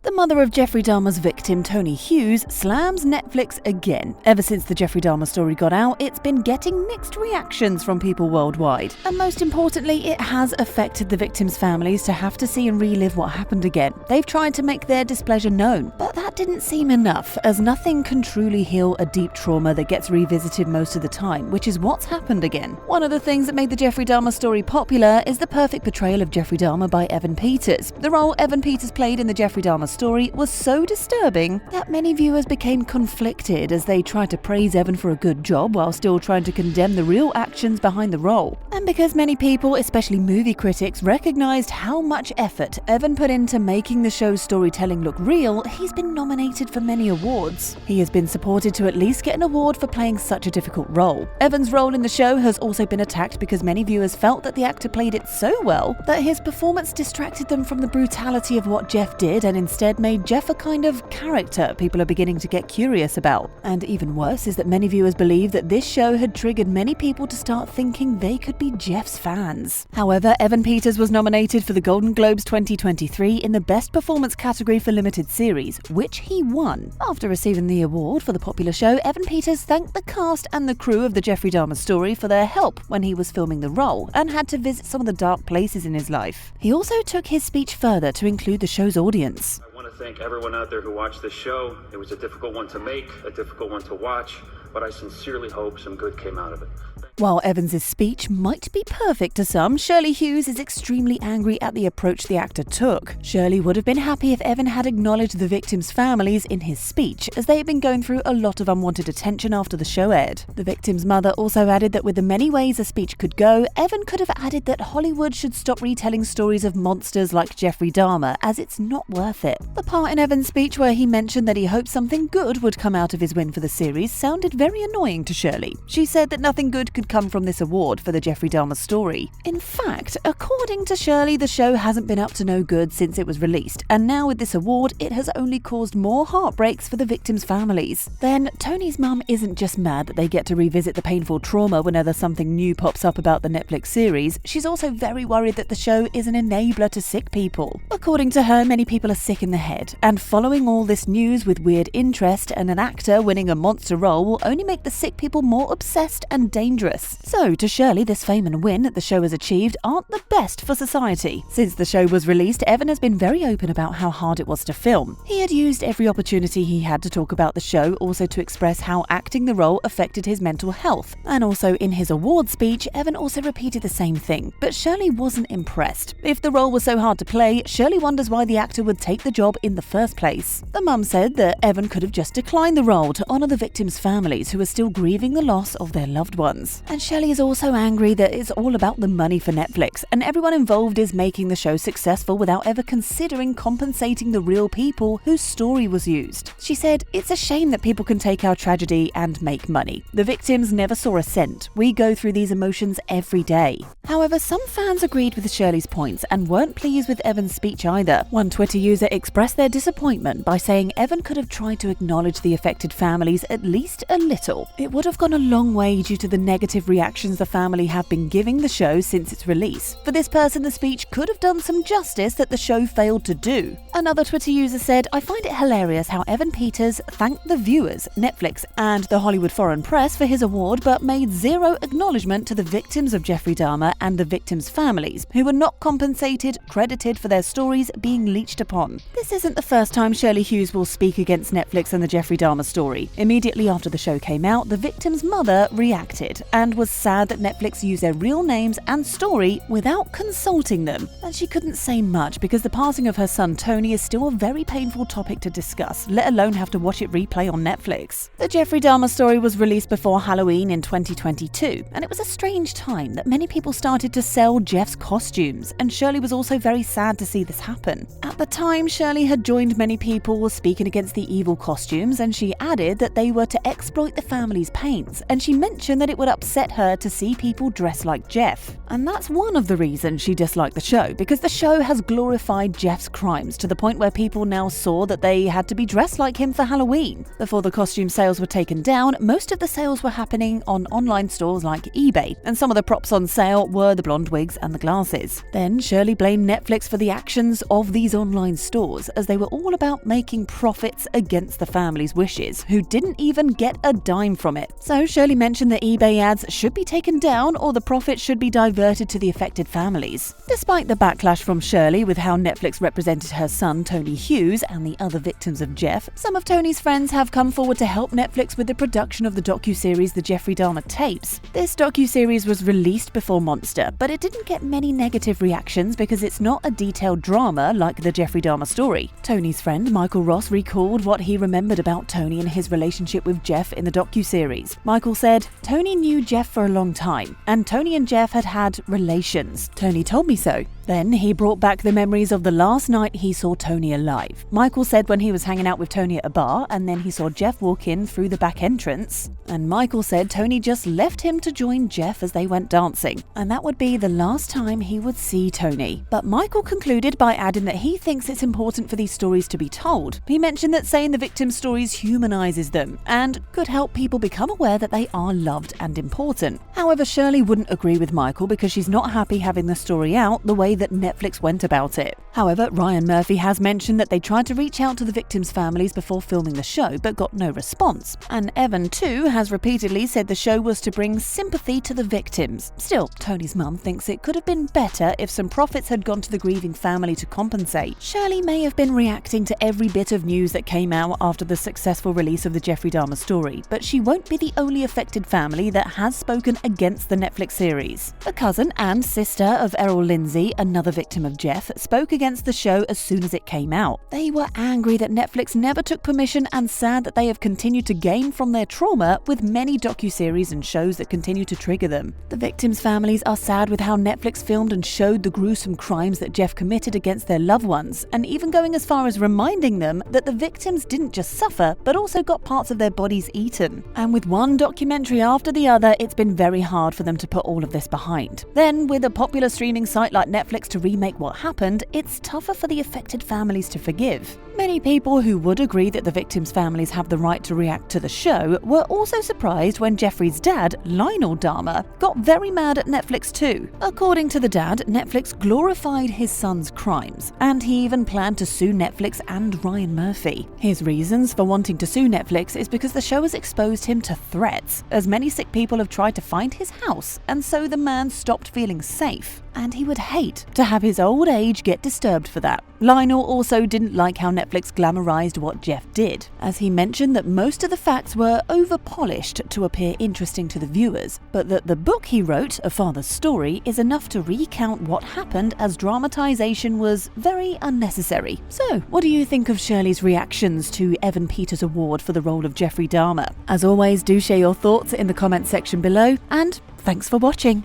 The mother of Jeffrey Dahmer's victim, Tony Hughes, slams Netflix again. Ever since the Jeffrey Dahmer story got out, it's been getting mixed reactions from people worldwide. And most importantly, it has affected the victims' families to have to see and relive what happened again. They've tried to make their displeasure known, but that didn't seem enough, as nothing can truly heal a deep trauma that gets revisited most of the time, which is what's happened again. One of the things that made the Jeffrey Dahmer story popular is the perfect portrayal of Jeffrey Dahmer by Evan Peters. The role Evan Peters played in the Jeffrey Dahmer story was so disturbing that many viewers became conflicted as they tried to praise Evan for a good job while still trying to condemn the real actions behind the role. And because many people, especially movie critics, recognized how much effort Evan put into making the show's storytelling look real, he's been nominated for many awards. He has been supported to at least get an award for playing such a difficult role. Evan's role in the show has also been attacked because many viewers felt that the actor played it so well that his performance distracted them from the brutality of what Jeff did and instead made Jeff a kind of character people are beginning to get curious about. And even worse is that many viewers believe that this show had triggered many people to start thinking they could be Jeff's fans. However, Evan Peters was nominated for the Golden Globes 2023 in the Best Performance category for Limited Series, which he won. After receiving the award for the popular show, Evan Peters thanked the cast and the crew of the Jeffrey Dahmer story for their help when he was filming the role and had to visit some of the dark places in his life. He also took his speech further to include the show's audience. I want to thank everyone out there who watched this show. It was a difficult one to make, a difficult one to watch, but I sincerely hope some good came out of it. While Evans' speech might be perfect to some, Shirley Hughes is extremely angry at the approach the actor took. Shirley would have been happy if Evan had acknowledged the victims' families in his speech, as they had been going through a lot of unwanted attention after the show aired. The victim's mother also added that with the many ways a speech could go, Evan could have added that Hollywood should stop retelling stories of monsters like Jeffrey Dahmer, as it's not worth it. The part in Evan's speech where he mentioned that he hoped something good would come out of his win for the series sounded very annoying to Shirley. She said that nothing good could come from this award for the Jeffrey Dahmer story. In fact, according to Shirley, the show hasn't been up to no good since it was released, and now with this award, it has only caused more heartbreaks for the victims' families. Then, Tony's mum isn't just mad that they get to revisit the painful trauma whenever something new pops up about the Netflix series, she's also very worried that the show is an enabler to sick people. According to her, many people are sick in the head, and following all this news with weird interest and an actor winning a monster role will only make the sick people more obsessed and dangerous. So, to Shirley, this fame and win that the show has achieved aren't the best for society. Since the show was released, Evan has been very open about how hard it was to film. He had used every opportunity he had to talk about the show, also to express how acting the role affected his mental health. And also in his award speech, Evan also repeated the same thing, but Shirley wasn't impressed. If the role was so hard to play, Shirley wonders why the actor would take the job in the first place. The mum said that Evan could have just declined the role to honor the victims' families who are still grieving the loss of their loved ones. And Shirley is also angry that it's all about the money for Netflix, and everyone involved is making the show successful without ever considering compensating the real people whose story was used. She said, "It's a shame that people can take our tragedy and make money. The victims never saw a cent. We go through these emotions every day." However, some fans agreed with Shirley's points and weren't pleased with Evan's speech either. One Twitter user expressed their disappointment by saying Evan could have tried to acknowledge the affected families at least a little. It would have gone a long way due to the negative reactions the family have been giving the show since its release. For this person, the speech could have done some justice that the show failed to do. Another Twitter user said, "I find it hilarious how Evan Peters thanked the viewers, Netflix, and the Hollywood foreign press for his award, but made zero acknowledgement to the victims of Jeffrey Dahmer and the victims' families, who were not compensated, credited for their stories being leached upon." This isn't the first time Shirley Hughes will speak against Netflix and the Jeffrey Dahmer story. Immediately after the show came out, the victim's mother reacted and was sad that Netflix used their real names and story without consulting them. And she couldn't say much because the passing of her son Tony is still a very painful topic to discuss, let alone have to watch it replay on Netflix. The Jeffrey Dahmer story was released before Halloween in 2022, and it was a strange time that many people started to sell Jeff's costumes, and Shirley was also very sad to see this happen. At the time, Shirley had joined many people speaking against the evil costumes, and she added that they were to exploit exploit the family's pains, and she mentioned that it would upset her to see people dressed like Jeff. And that's one of the reasons she disliked the show, because the show has glorified Jeff's crimes to the point where people now saw that they had to be dressed like him for Halloween. Before the costume sales were taken down, most of the sales were happening on online stores like eBay, and some of the props on sale were the blonde wigs and the glasses. Then Shirley blamed Netflix for the actions of these online stores, as they were all about making profits against the family's wishes, who didn't even get a dime from it. So Shirley mentioned that eBay ads should be taken down or the profits should be diverted to the affected families. Despite the backlash from Shirley with how Netflix represented her son Tony Hughes and the other victims of Jeff, some of Tony's friends have come forward to help Netflix with the production of the docuseries The Jeffrey Dahmer Tapes. This docuseries was released before Monster, but it didn't get many negative reactions because it's not a detailed drama like the Jeffrey Dahmer story. Tony's friend Michael Ross recalled what he remembered about Tony and his relationship with Jeff in the docuseries. Michael said, "Tony knew Jeff for a long time, and Tony and Jeff had relations. Tony told me so. Then he brought back the memories of the last night he saw Tony alive. Michael said when he was hanging out with Tony at a bar and then he saw Jeff walk in through the back entrance, and Michael said Tony just left him to join Jeff as they went dancing, and that would be the last time he would see Tony." But Michael concluded by adding that he thinks it's important for these stories to be told. He mentioned that saying the victims' stories humanizes them and could help people become aware that they are loved and important. However, Shirley wouldn't agree with Michael because she's not happy having the story out the way that Netflix went about it. However, Ryan Murphy has mentioned that they tried to reach out to the victims' families before filming the show but got no response. And Evan, too, has repeatedly said the show was to bring sympathy to the victims. Still, Tony's mum thinks it could have been better if some profits had gone to the grieving family to compensate. Shirley may have been reacting to every bit of news that came out after the successful release of the Jeffrey Dahmer story, but she won't be the only affected family that has spoken against the Netflix series. A cousin and sister of Errol Lindsay, another victim of Jeff, spoke against the show as soon as it came out. They were angry that Netflix never took permission and sad that they have continued to gain from their trauma with many docuseries and shows that continue to trigger them. The victims' families are sad with how Netflix filmed and showed the gruesome crimes that Jeff committed against their loved ones, and even going as far as reminding them that the victims didn't just suffer, but also got parts of their bodies eaten. And with one documentary after the other, it's been very hard for them to put all of this behind. Then, with a popular streaming site like Netflix to remake what happened, it's tougher for the affected families to forgive. Many people who would agree that the victims' families have the right to react to the show were also surprised when Jeffrey's dad, Lionel Dahmer, got very mad at Netflix too. According to the dad, Netflix glorified his son's crimes, and he even planned to sue Netflix and Ryan Murphy. His reasons for wanting to sue Netflix is because the show has exposed him to threats, as many sick people have tried to find his house, and so the man stopped feeling safe. And he would hate to have his old age get disturbed for that. Lionel also didn't like how Netflix glamorized what Jeff did, as he mentioned that most of the facts were over-polished to appear interesting to the viewers, but that the book he wrote, A Father's Story, is enough to recount what happened, as dramatization was very unnecessary. So, what do you think of Shirley's reactions to Evan Peters' award for the role of Jeffrey Dahmer? As always, do share your thoughts in the comment section below, and thanks for watching.